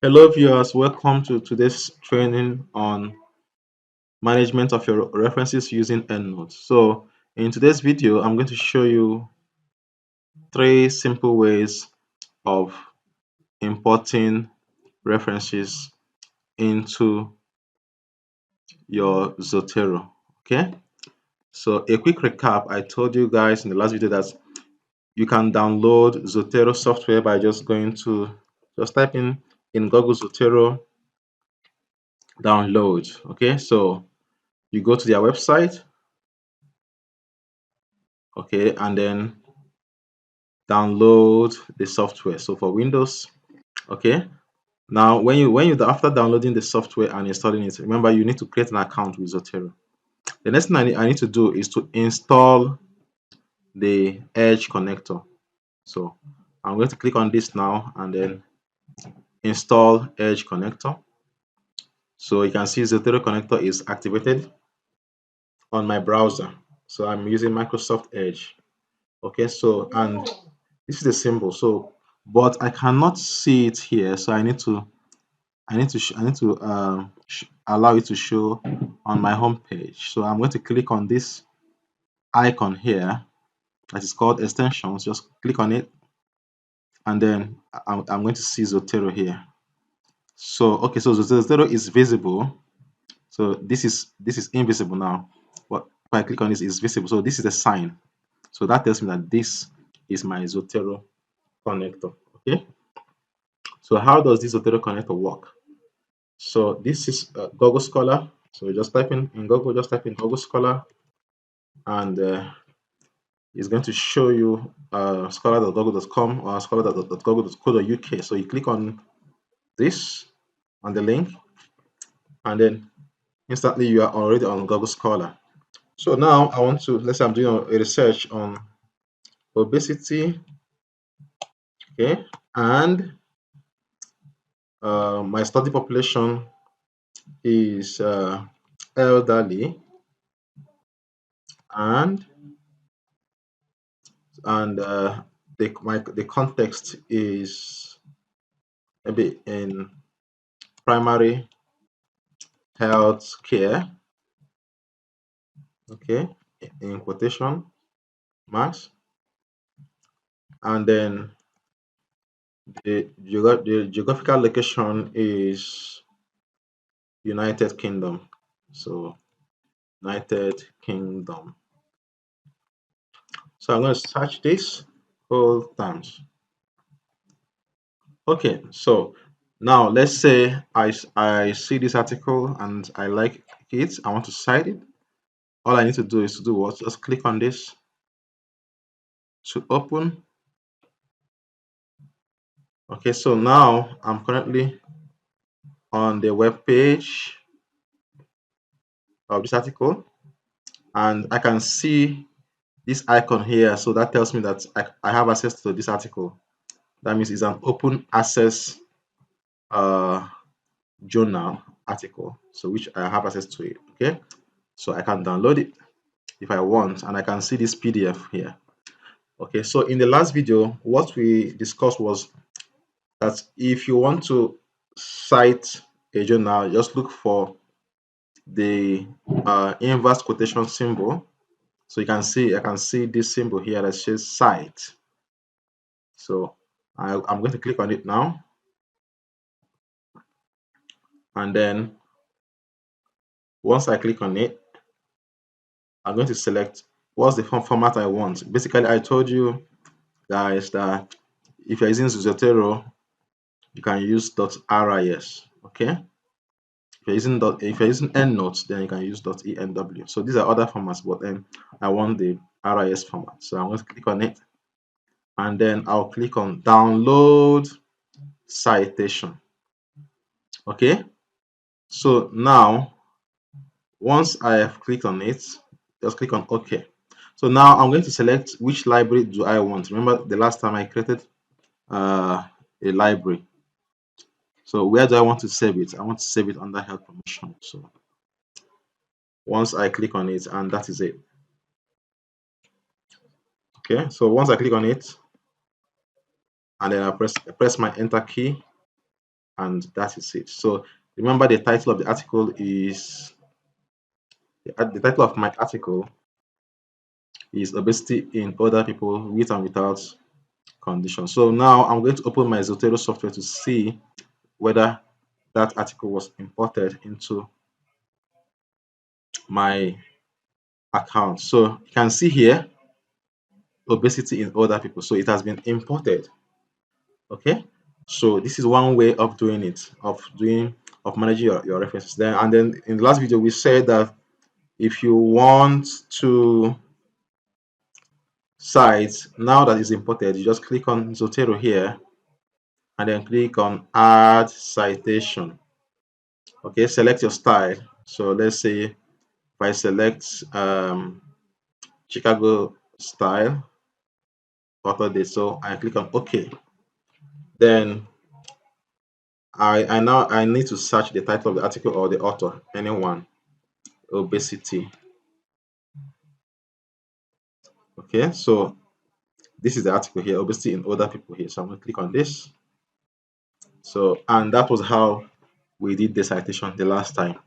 Hello viewers, welcome to today's training on management of your references using EndNote. So in today's video, I'm going to show you three simple ways of importing references into your Zotero. Okay, so a quick recap. I told you guys in the last video that you can download Zotero software by just type in Google Zotero download. Okay, so you go to their website. Okay, and then download the software. So for Windows, okay. Now when you after downloading the software and installing it, remember you need to create an account with Zotero. The next thing I need to do is to install the Edge connector. So I'm going to click on this now and then install Edge connector. So you can see Zotero connector is activated on my browser. So I'm using Microsoft Edge. Okay, so and this is the symbol. So but I cannot see it here, so I need to allow it to show on my home page. So I'm going to click on this icon here that is called extensions. Just click on it, and then I'm going to see Zotero here. So okay, so Zotero is visible. So this is invisible now. But if I click on this, it's visible. So this is a sign. So that tells me that this is my Zotero connector. Okay. So how does this Zotero connector work? So this is Google Scholar. So just type in Google, just type in Google Scholar, and it's going to show you scholar.google.com or scholar.google.co.uk. So you click on this, on the link, and then instantly you are already on Google Scholar. So now I want to, let's say I'm doing a research on obesity, okay, and my study population is elderly, and the context is maybe in primary health care, okay, in quotation marks, and then the geographical location is United Kingdom. So United Kingdom. So I'm going to search this whole terms. Okay, so now let's say I see this article and I like it. I want to cite it. All I need to do is to do what? Just click on this to open. Okay, so now I'm currently on the web page of this article, and I can see this icon here. So that tells me that I have access to this article. That means it's an open access uh, journal article, so which I have access to it. Okay, so I can download it if I want, and I can see this PDF here. Okay, so in the last video, what we discussed was that if you want to cite a journal, just look for the inverse quotation symbol. So I can see this symbol here that says cite. So I'm going to click on it now, and then once I click on it, I'm going to select what's the format I want. Basically, I told you guys that if you're using Zotero, you can use .ris. Okay, if you're using EndNote, then you can use .enw. So these are other formats, but then I want the RIS format. So I'm going to click on it, and then I'll click on download citation. Okay, so now once I have clicked on it, just click on OK. So now I'm going to select which library do I want. Remember the last time I created a library. So where do I want to save it? I want to save it under health promotion. So once I click on it, and that is it. Okay, so once I click on it, and then I press my enter key, and that is it. So remember, the title of the article is the title of my article is obesity in older people with and without condition. So now I'm going to open my Zotero software to see whether that article was imported into my account. So you can see here obesity in older people. So it has been imported. Okay. So this is one way of doing it, of managing your references. Then in the last video we said that if you want to cite now that is imported, you just click on Zotero here and then click on add citation. Okay, select your style. So let's say if I select Chicago style author date, so I click on OK. Then I need to search the title of the article or the author, anyone. Obesity. Okay, so this is the article here, obesity in older people here. So I'm going to click on this. So, and that was how we did the citation the last time.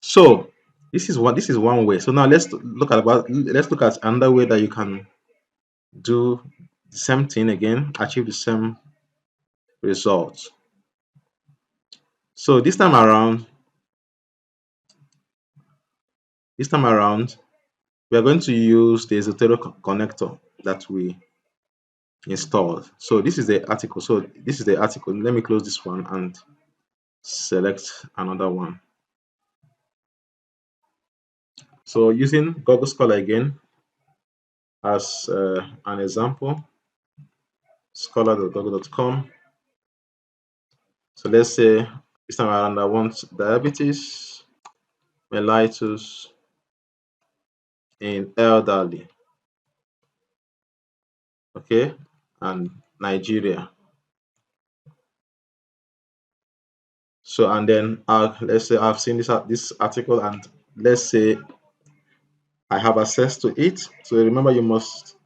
So this is one way. So now let's look at another way that you can do the same thing again, achieve the same result. So this time around, we are going to use the Zotero connector that we installed. So this is the article. So this is the article. Let me close this one and select another one. So using Google Scholar again as an example, scholar.google.com. So let's say this time around I want diabetes mellitus in elderly, okay, and Nigeria. So and then let's say I've seen this article, and let's say I have access to it. So remember, you must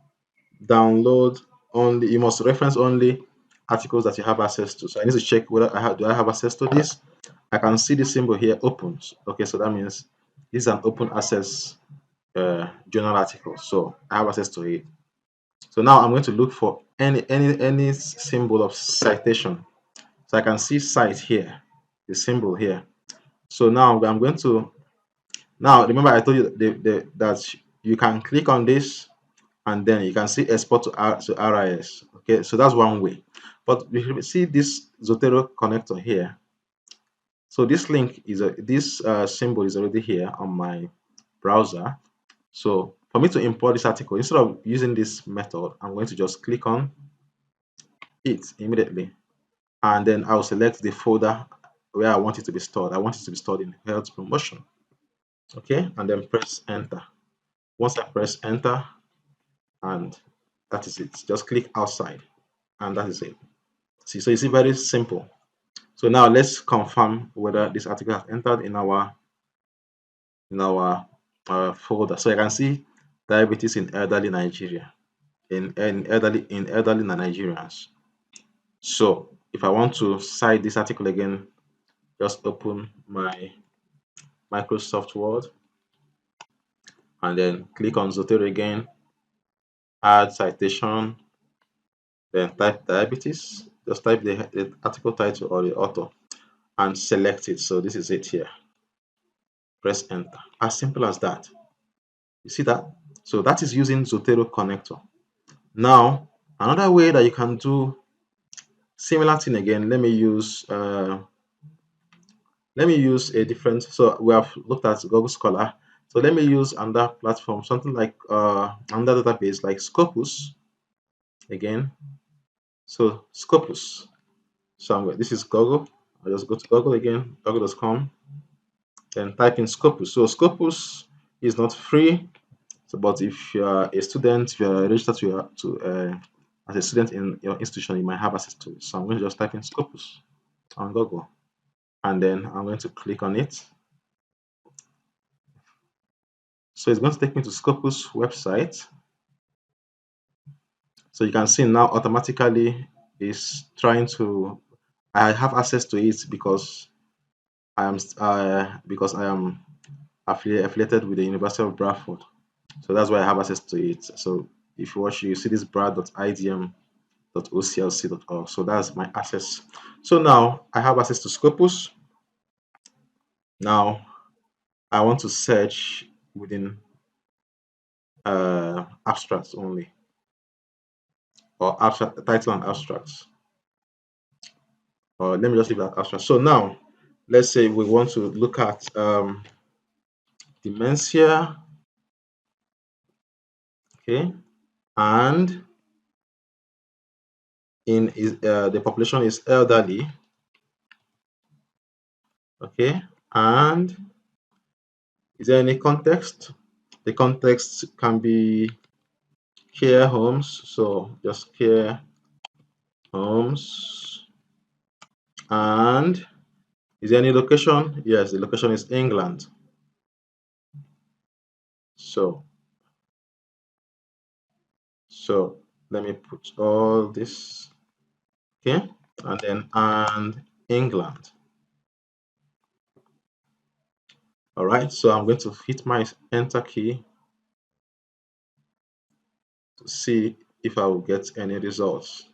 you must reference only articles that you have access to. So I need to check whether do I have access to this. I can see the symbol here, opens. Okay, so that means this is an open access journal article. So I have access to it. So now I'm going to look for any symbol of citation. So I can see cite here, the symbol here. So now I'm going to remember I told you that you can click on this and then you can see export to RIS. Okay, so that's one way. But we see this Zotero connector here. So this link is this symbol is already here on my browser. So for me to import this article, instead of using this method, I'm going to just click on it immediately, and then I'll select the folder where I want it to be stored. I want it to be stored in health promotion. Okay, and then press enter. Once I press enter, and that is it. Just click outside, and that is it. See, so you see, very simple. So now let's confirm whether this article has entered in our folder. So I can see diabetes in elderly Nigeria, in elderly Nigerians. So if I want to cite this article again, just open my Microsoft Word and then click on Zotero again, add citation, then type diabetes, just type the article title or the author and select it. So this is it here. Press enter. As simple as that. You see that? So that is using Zotero connector. Now, another way that you can do similar thing again, let me use a different, so we have looked at Google Scholar. So let me use another platform, something like another database like Scopus again. So Scopus. So this is Google. I'll just go to Google again, google.com, then type in Scopus. So Scopus is not free. So, but if you are a student, if you are registered as a student in your institution, you might have access to it. So I'm going to just type in Scopus on Google, and then I'm going to click on it. So it's going to take me to Scopus website. So you can see now automatically is trying to I have access to it because I am affiliated with the University of Bradford. So that's why I have access to it. So if you watch, you see this brad.idm.oclc.org. So that's my access. So now I have access to Scopus. Now I want to search within abstracts only, or abstract title and abstracts. Or let me just leave that abstract. So now let's say we want to look at dementia, okay, and in the population is elderly, okay, and is there any context? The context can be care homes, so just care homes. And is there any location? Yes, the location is England. So let me put all this, okay, and then and England. All right, so I'm going to hit my enter key to see if I will get any results.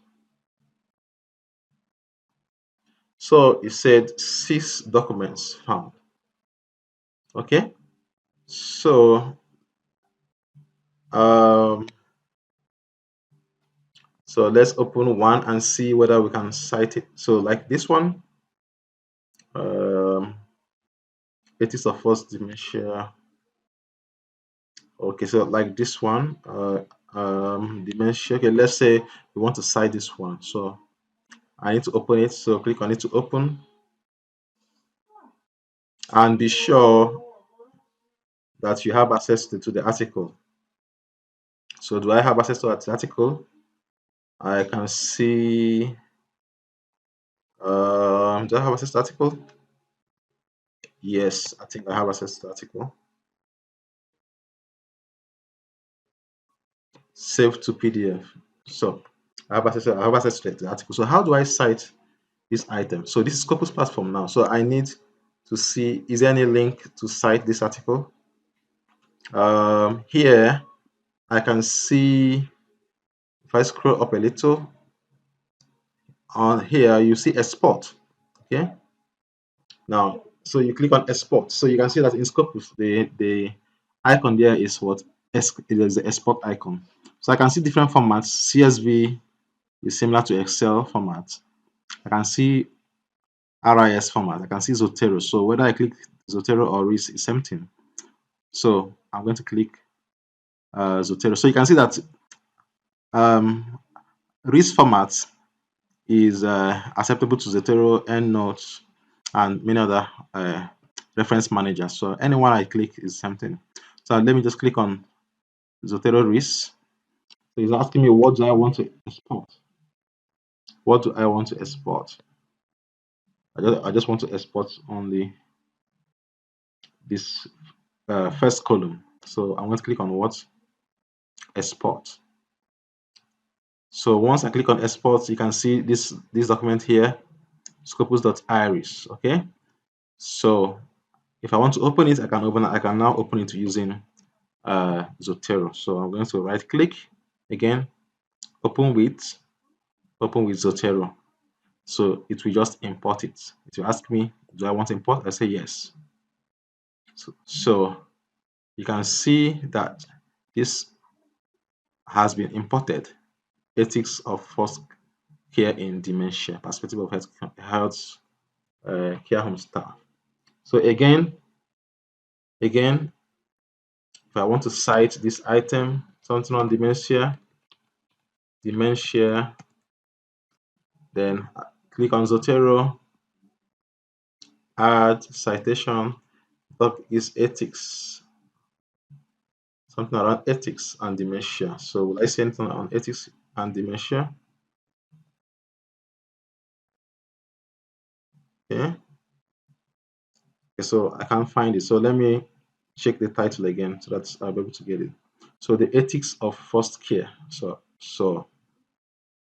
So it said 6 documents found. Okay, so um, so let's open one and see whether we can cite it. So like this one, um, ethics of first dementia. Okay, so like this one, dementia. Okay, let's say we want to cite this one. So I need to open it. So click on it to open, and be sure that you have access to the article. So do I have access to the article? I can see. Do I have access to the article? Yes, I think I have access to the article. Save to PDF. So I have access to the article. So how do I cite this item? So this is Scopus platform now. So I need to see, is there any link to cite this article? Here I can see, if I scroll up a little, on here you see export. Okay. Now, so you click on export. So you can see that in Scopus, the icon there is what? It is the export icon. So I can see different formats. CSV is similar to Excel format. I can see RIS format. I can see Zotero. So whether I click Zotero or RIS, it's same thing. So I'm going to click Zotero. So you can see that RIS format is acceptable to Zotero, EndNote, and many other reference managers. So anyone I click is something. So let me just click on Zotero RIS. So it's asking me, what do I want to export? What do I want to export? I just want to export only this first column. So I'm going to click on what? Export. So once I click on export, you can see this document here, scopus.iris. Okay. So if I want to open it, I can now open it using Zotero. So I'm going to right click again, open with Zotero. So it will just import it. It will ask me, do I want to import? I say yes. So you can see that this has been imported. Ethics of first care in dementia, perspective of health care home staff. So again, if I want to cite this item, something on dementia, then click on Zotero, add citation, topic is ethics, something around ethics and dementia. So will I say anything on ethics and dementia? Okay. Okay, so I can't find it. So let me check the title again so that I'll be able to get it. So the ethics of first care. So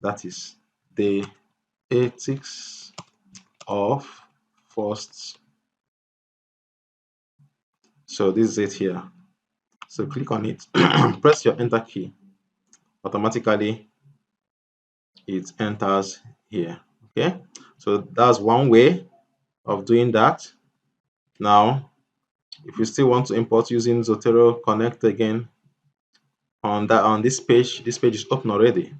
that is the ethics of first. So this is it here. So click on it, press your enter key. Automatically it enters here. Okay, so that's one way of doing that. Now, if you still want to import using Zotero Connect again, on this page is open already.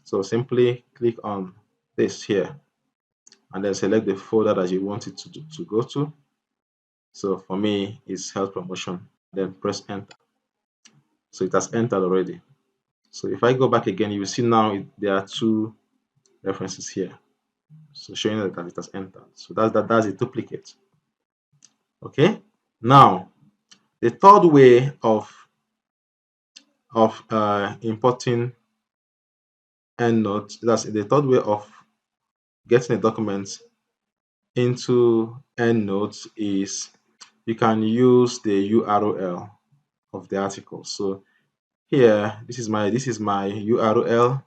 So simply click on this here and then select the folder that you want it to go to. So for me, it's health promotion. Then press enter. So it has entered already. So if I go back again, you will see now there are two references here. So showing that it has entered. So that's a duplicate. Okay. Now the third way of importing EndNote, that's the third way of getting a document into EndNote, is you can use the URL of the article. So here, this is my URL.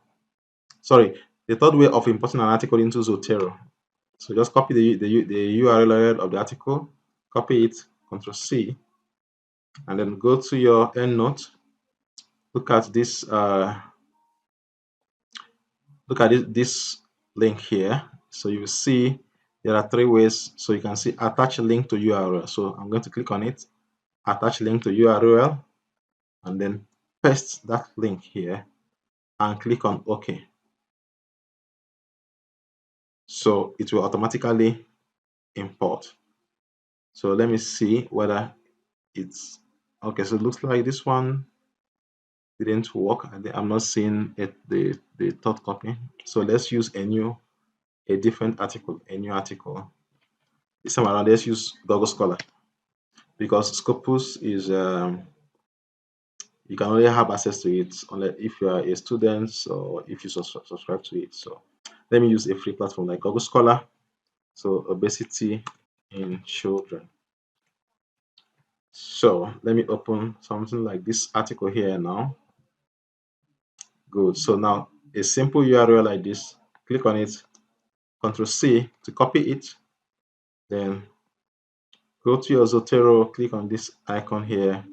Sorry, the third way of importing an article into Zotero. So just copy the URL of the article, copy it, Control C, and then go to your EndNote. Look at this. This link here. So you will see there are three ways. So you can see attach link to URL. So I'm going to click on it, attach link to URL, and then paste that link here and click on OK. So it will automatically import. So let me see whether it's okay. So it looks like this one didn't work. I'm not seeing the third copy. So let's use a different article, a new article. This time around, let's use Google Scholar, because Scopus is you can only have access to it unless if you are a student or if you subscribe to it. So let me use a free platform like Google Scholar. So obesity in children. So let me open something like this article here now. Good. So now a simple URL like this, click on it, Control C to copy it, then go to your Zotero, click on this icon here,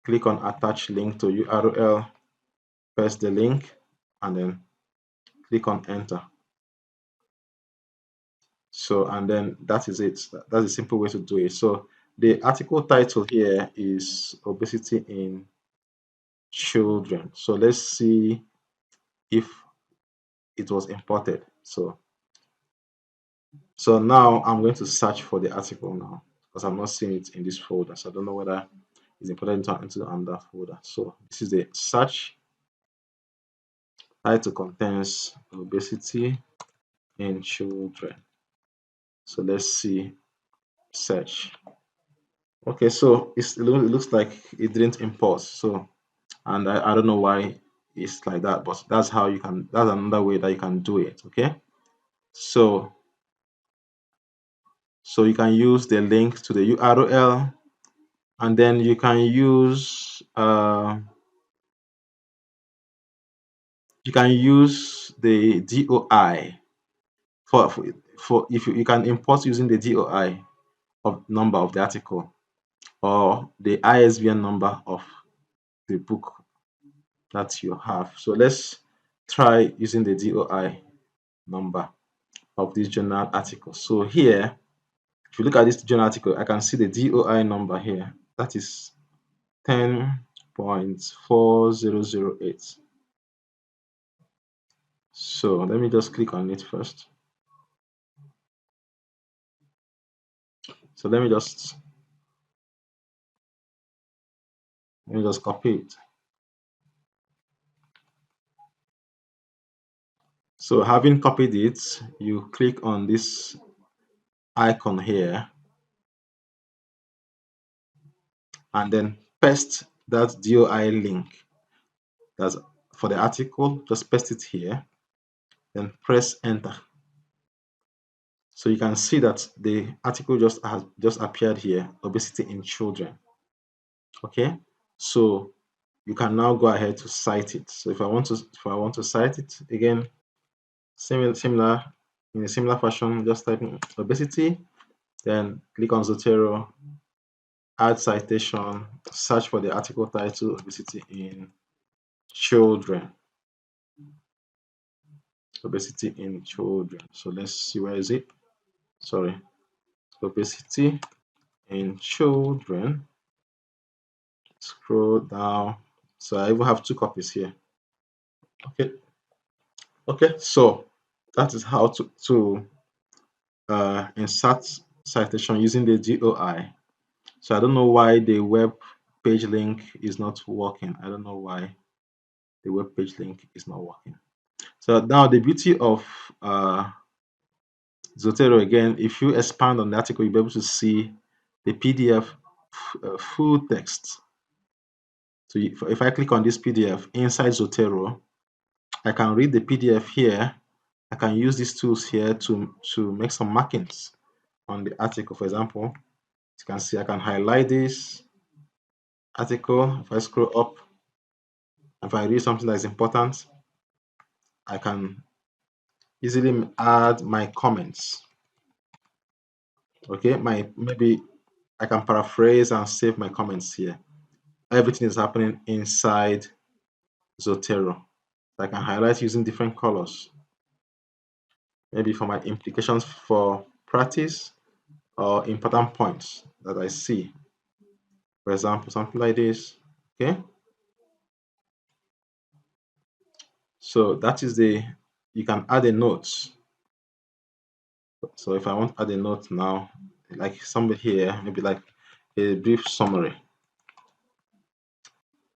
click on attach link to URL, paste the link, and then click on enter. So, and then that is it. That's a simple way to do it. So the article title here is obesity in children. So let's see if it was imported. So now I'm going to search for the article now because I'm not seeing it in this folder. So I don't know whether it's imported into another folder. So this is the search. Title contains obesity in children. So let's see, search. Okay, so it looks like it didn't import. So, and I don't know why it's like that, but that's how you can, that's another way that you can do it. Okay, so you can use the link to the URL, and then you can use the DOI for if you can import using the DOI of number of the article or the ISBN number of the book that you have. So let's try using the DOI number of this journal article. So here, if you look at this journal article, I can see the DOI number here. That is 10.4008. So let me just click on it first. So let me just copy it. So having copied it, you click on this icon here and then paste that DOI link. That's for the article, just paste it here, then press enter. So you can see that the article has just appeared here, obesity in children. Okay, so you can now go ahead to cite it. So if I want to cite it again, similar. in a similar fashion, just type in obesity, then click on Zotero, add citation, search for the article title obesity in children. Obesity in children. So let's see, where is it? Sorry, obesity in children. Scroll down. So I even have two copies here. Okay. Okay. So that is how to insert citation using the GOI. So I don't know why the web page link is not working. I don't know why the web page link is not working. So now the beauty of Zotero, again, if you expand on the article, you'll be able to see the PDF full text. So if I click on this PDF inside Zotero, I can read the PDF here. I can use these tools here to make some markings on the article. For example, you can see I can highlight this article. If I scroll up, if I read something that is important, I can easily add my comments. Okay, maybe I can paraphrase and save my comments here. Everything is happening inside Zotero. I can highlight using different colors, maybe for my implications for practice or important points that I see. For example, something like this. Okay, so that is you can add a note. So if I want to add a note now, like somebody here, maybe like a brief summary.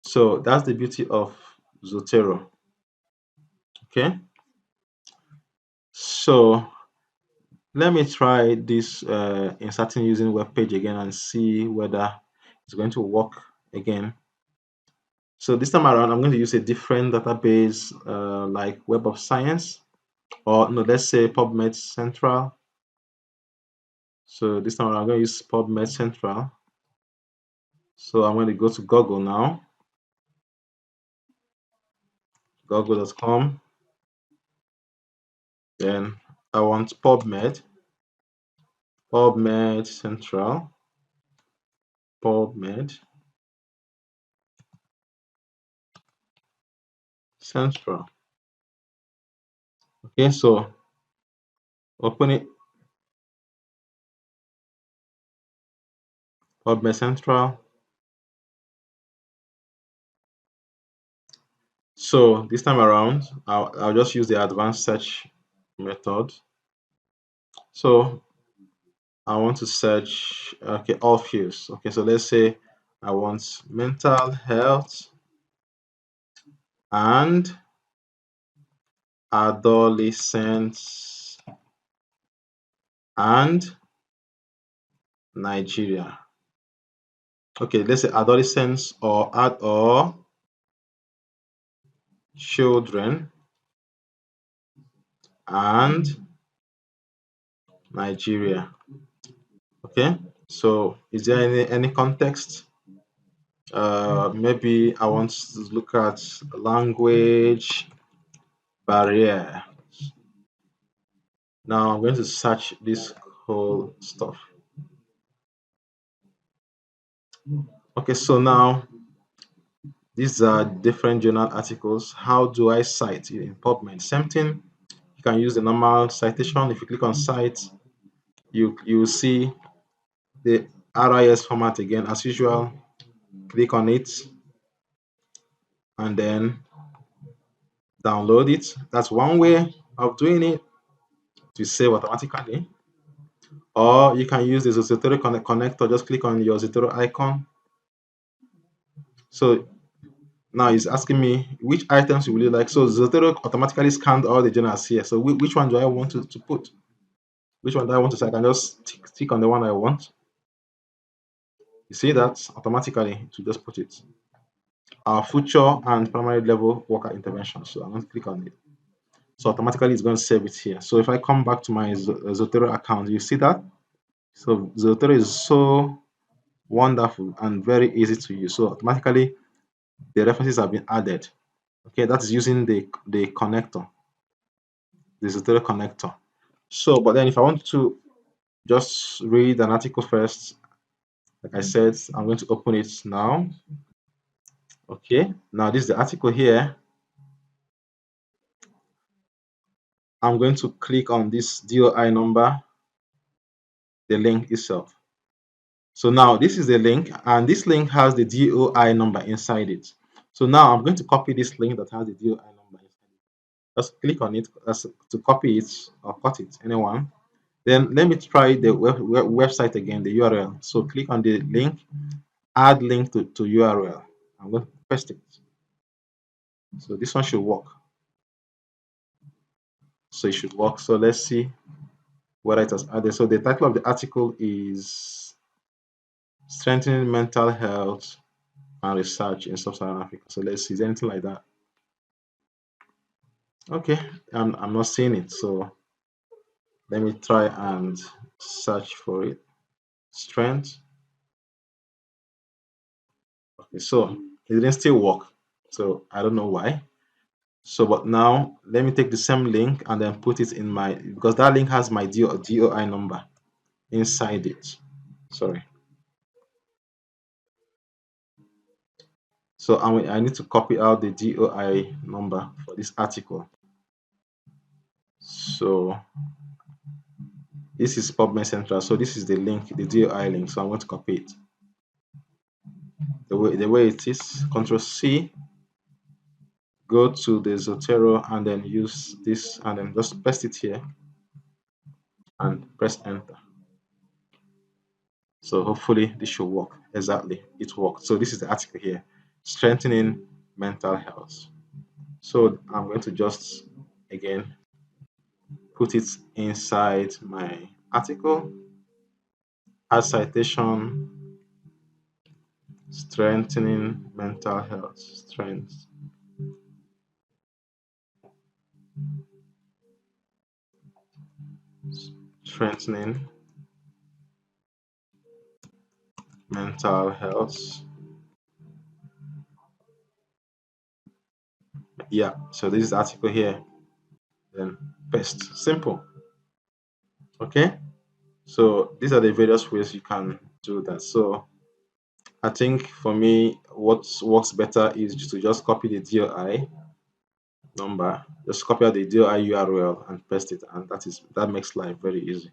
So that's the beauty of Zotero. Okay, so let me try this inserting using web page again and see whether it's going to work again. So this time around, I'm going to use a different database like Web of Science, or no, let's say PubMed Central. So this time around, I'm going to use PubMed Central. So I'm going to go to Google now, google.com. Then I want PubMed Central, PubMed Central. Okay, so open it, PubMed Central. So this time around, I'll just use the advanced search method. So I want to search, okay, all fields. Okay, so let's say I want mental health and adolescents and Nigeria. Okay, let's say adolescents or children and Nigeria. Okay, so is there any context? Maybe I want to look at language barrier. Now I'm going to search this whole stuff. Okay, so now these are different journal articles. How do I cite it in PubMed? Same thing. You can use the normal citation. If you click on cite, you will see the RIS format again as usual. Click on it and then download it. That's one way of doing it, to save automatically. Or you can use the Zotero connector. Just click on your Zotero icon. So now it's asking me which items you really like. So Zotero automatically scanned all the journals here. So which one do I want to put? Which one do I want to say? I can just tick on the one I want. You see that automatically to just put it. Our future and primary level worker intervention. So I'm going to click on it. So automatically it's going to save it here. So if I come back to my Zotero account, you see that? So Zotero is so wonderful and very easy to use. So automatically the references have been added. Okay, that is using the connector, the Zotero connector. So, but then if I want to just read an article first, like I said, I'm going to open it now. Okay, now this is the article here. I'm going to click on this DOI number, the link itself. So now this is the link, and this link has the DOI number inside it. So now I'm going to copy this link that has the DOI number inside it. Just click on it to copy it or cut it, anyone. Then let me try the website again, the URL. So click on the link, add link to URL. I'm going to paste it. So this one should work. So it should work. So let's see whether it has added. So the title of the article is Strengthening Mental Health and Research in Sub-Saharan Africa. So let's see, is anything like that? Okay, I'm not seeing it. So let me try and search for it. Strength. Okay, so it didn't still work. So I don't know why. So, but now let me take the same link and then put it in my, because that link has my DOI number inside it. Sorry. So I need to copy out the DOI number for this article. So this is PubMed Central. So this is the link, the DOI link. So I'm going to copy it. The way it is, Control C, go to the Zotero and then use this and then just paste it here and press enter. So hopefully this should work. Exactly, it worked. So this is the article here, strengthening mental health. So I'm going to just again put it inside my article, add citation, strengthening mental health, strengthening mental health. Yeah, so this is the article here. Then paste. Simple. Okay. So these are the various ways you can do that. So I think for me, what works better is to just copy the DOI number, just copy out the DOI URL and paste it, and that makes life very easy.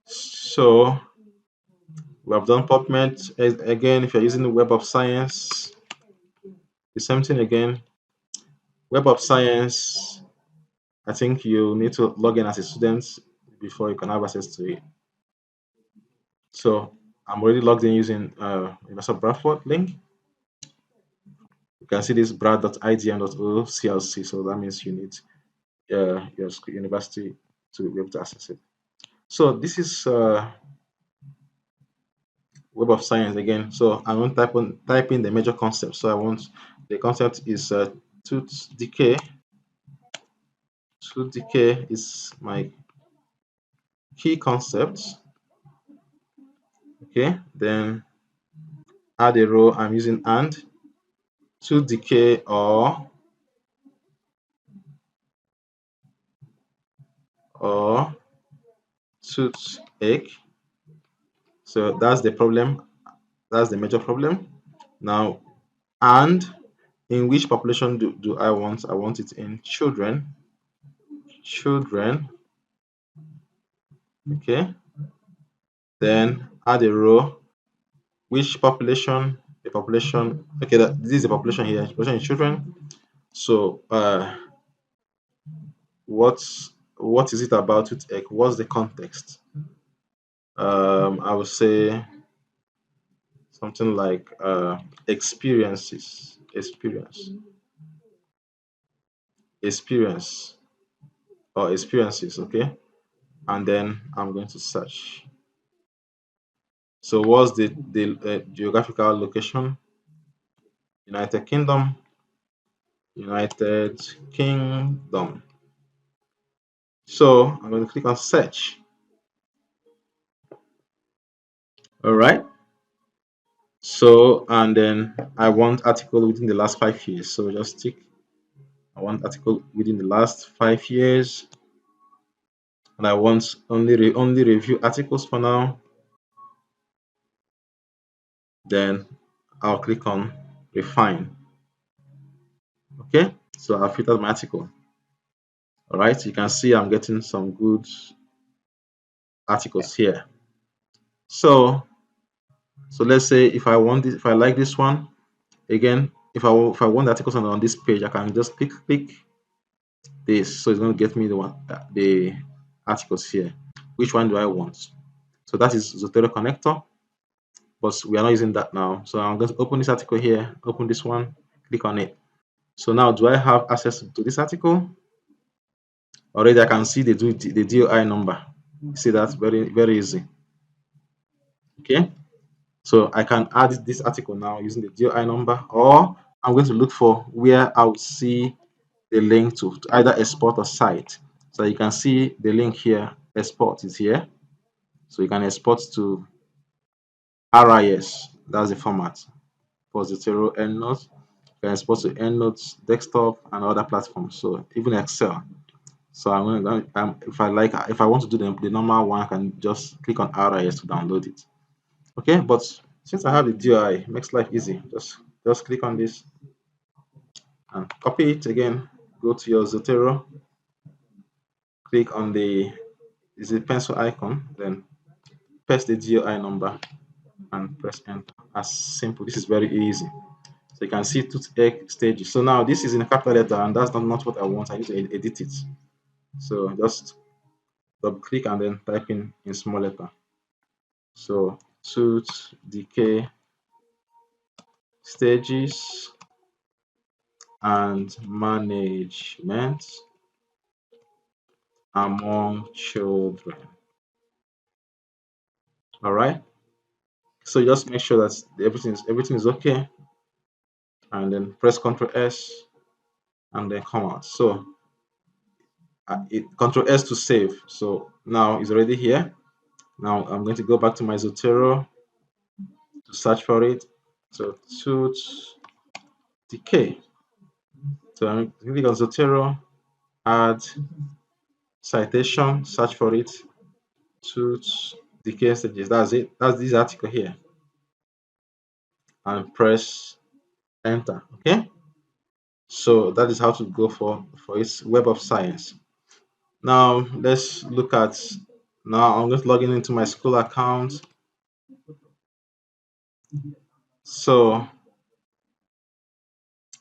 So we have done PubMed. Again, if you're using the Web of Science, the same thing again. Web of Science, I think you need to log in as a student before you can have access to it. So I'm already logged in using Universal Bradford link. You can see this brad.idm.oclc. So that means you need your university to be able to access it. So this is Web of Science again. So I want to type in the major concept. So I want the concept is tooth decay. Tooth decay is my key concept. Okay, then add a row. I'm using and tooth decay or toothache. So that's the problem. That's the major problem. Now, and in which population do I want? I want it in children. Children. Okay. Then add a row. Which population? The population. Okay, this is the population here. Population in children. So, what is it about toothache? What's the context? I would say something like experience or experiences. Okay, and then I'm going to search. So what's the geographical location? United Kingdom. United Kingdom. So I'm going to click on search. All right. So and then I want article within the last 5 years. So just tick. I want article within the last 5 years. and I want only review articles for now, then I'll click on refine. Okay, so I've filtered my article. All right, you can see I'm getting some good articles here. So let's say if I want this, if I like this one, again, if I want the articles on this page, I can just click this. So it's going to get me the articles here. Which one do I want? So that is Zotero connector, but we are not using that now. So I'm going to open this article here, open this one, click on it. So now do I have access to this article? Already I can see the DOI number. See that? Very easy. Okay. So I can add this article now using the DOI number, or I'm going to look for where I would see the link to either export or cite. So you can see the link here, export is here. So you can export to RIS, that's the format for Zotero EndNote. You can export to EndNote, desktop, and other platforms. So even Excel. So I'm going to, if I want to do the normal one, I can just click on RIS to download it. Okay, but since I have the DOI, it makes life easy. Just click on this and copy it again. Go to your Zotero, click on the pencil icon, then paste the DOI number and press enter. As simple. This is very easy. So you can see toothache stages. So now this is in a capital letter, and that's not what I want. I need to edit it. So just double click and then type in small letter. So tooth decay stages and management among children. All right. So just make sure that everything is okay, and then press Ctrl S and then come out. So Ctrl S to save. So now it's already here. Now I'm going to go back to my Zotero to search for it. So tooth decay. So I'm click on Zotero, add citation, search for it. Tooth decay stages. That's it. That's this article here, and press enter. Okay. So that is how to go for its Web of Science. Now let's look at. Now I'm just logging into my school account. So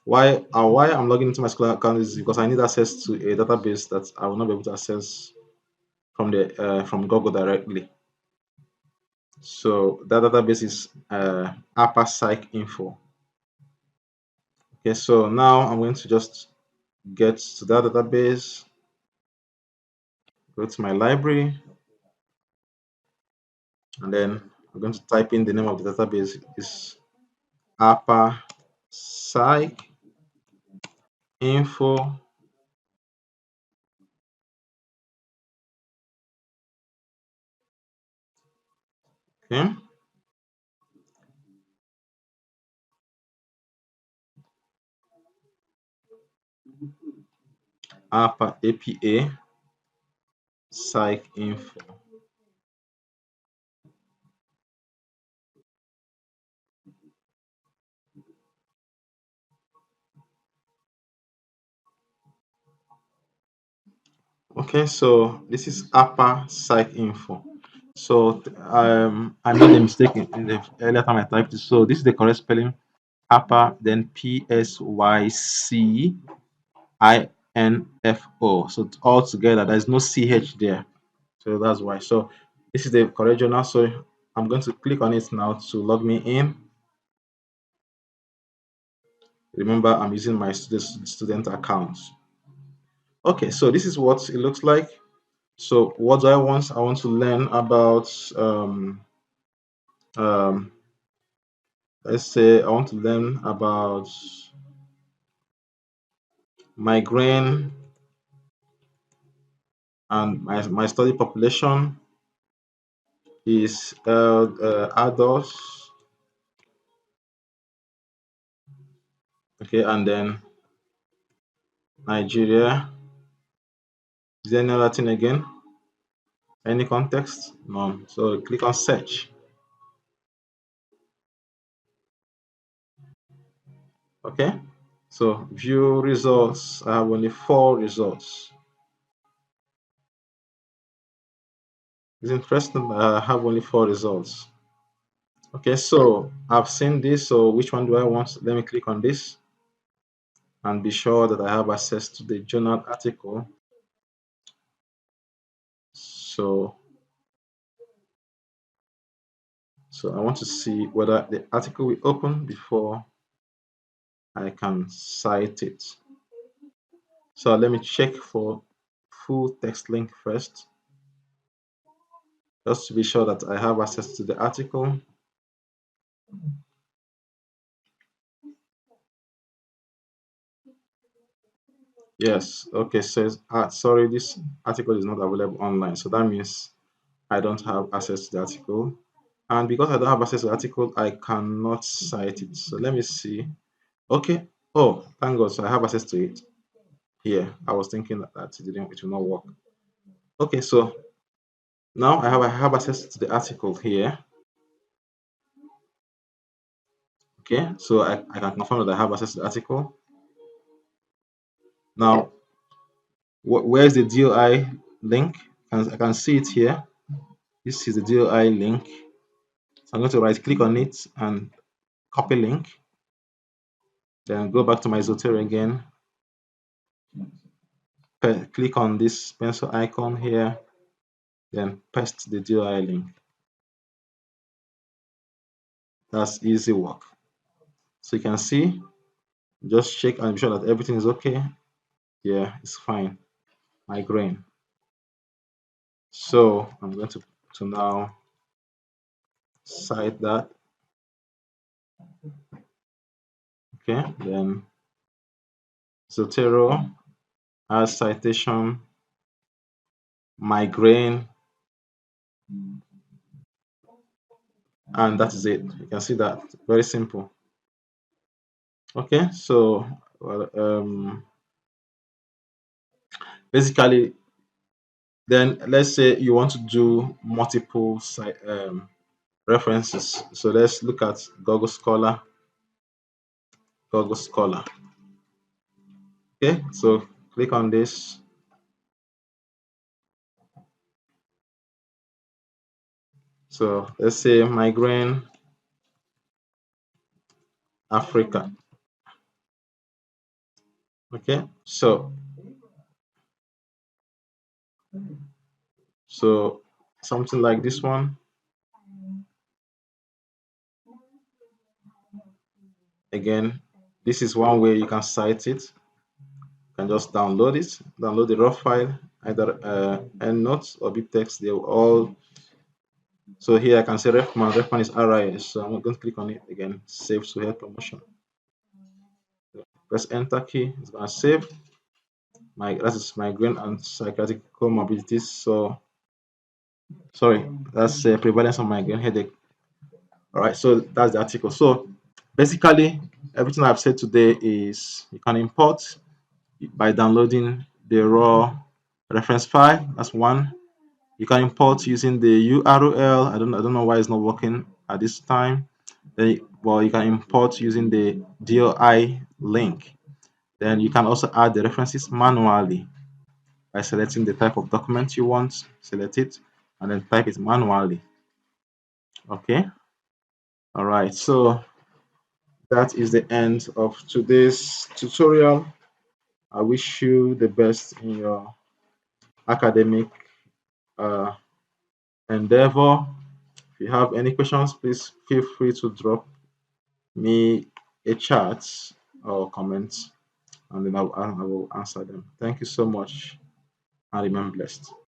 why I'm logging into my school account is because I need access to a database that I will not be able to access from Google directly. So that database is PsycInfo. Okay, so now I'm going to just get to that database, go to my library, and then I'm going to type in the name of the database is PsycInfo. Okay, APA PsycInfo. Okay, so this is APA PsycInfo. So I made a mistake in the earlier time I typed it. So this is the correct spelling. APA, then PsycInfo. So all together, there's no CH there. So that's why. So this is the correct journal. So I'm going to click on it now to log me in. Remember, I'm using my student account. Okay, so this is what it looks like. So what do I want? I want to learn about um, let's say I want to learn about migraine and my study population is adults. Okay, and then Nigeria. Is there any other thing again? Any context? None. So click on search. Okay. So view results. I have only 4 results. It's interesting. I have only 4 results. Okay, so I've seen this. So which one do I want? Let me click on this and be sure that I have access to the journal article. So, so I want to see whether the article will open before I can cite it. So let me check for full text link first, just to be sure that I have access to the article. Yes, okay, says, sorry, this article is not available online. So that means I don't have access to the article. And because I don't have access to the article, I cannot cite it. So let me see. Okay. Oh, thank God. So I have access to it here. I was thinking that it will not work. Okay, so now I have access to the article here. Okay, so I can confirm that I have access to the article. Now, where is the DOI link? I can see it here. This is the DOI link. So I'm going to right click on it and copy link. Then go back to my Zotero again. Click on this pencil icon here. Then paste the DOI link. That's easy work. So you can see, just check and be sure that everything is okay. Yeah, it's fine. Migraine. So I'm going to now cite that. Okay, then Zotero has citation migraine, and that is it. You can see that very simple. Okay, so well, basically, then let's say you want to do multiple references. So let's look at Google Scholar. Google Scholar. Okay, so click on this. So let's say migraine Africa. Okay, so something like this one. Again, this is one way you can cite it. You can just download it, download the raw file, either EndNote or BibTeX. They will all. So here I can say refman. Refman is RIS. So I'm going to click on it again. Save to help promotion. Press Enter key. It's gonna save. That is migraine and psychiatric comorbidities. So sorry, that's prevalence of migraine headache. All right, so that's the article. So basically, everything I've said today is you can import by downloading the raw reference file. That's one. You can import using the URL. I don't know why it's not working at this time. Well, you can import using the DOI link. Then you can also add the references manually by selecting the type of document you want, select it, and then type it manually. Okay. All right. So that is the end of today's tutorial. I wish you the best in your academic uh, endeavor. If you have any questions, please feel free to drop me a chat or comment, and then I will answer them. Thank you so much, and remain blessed.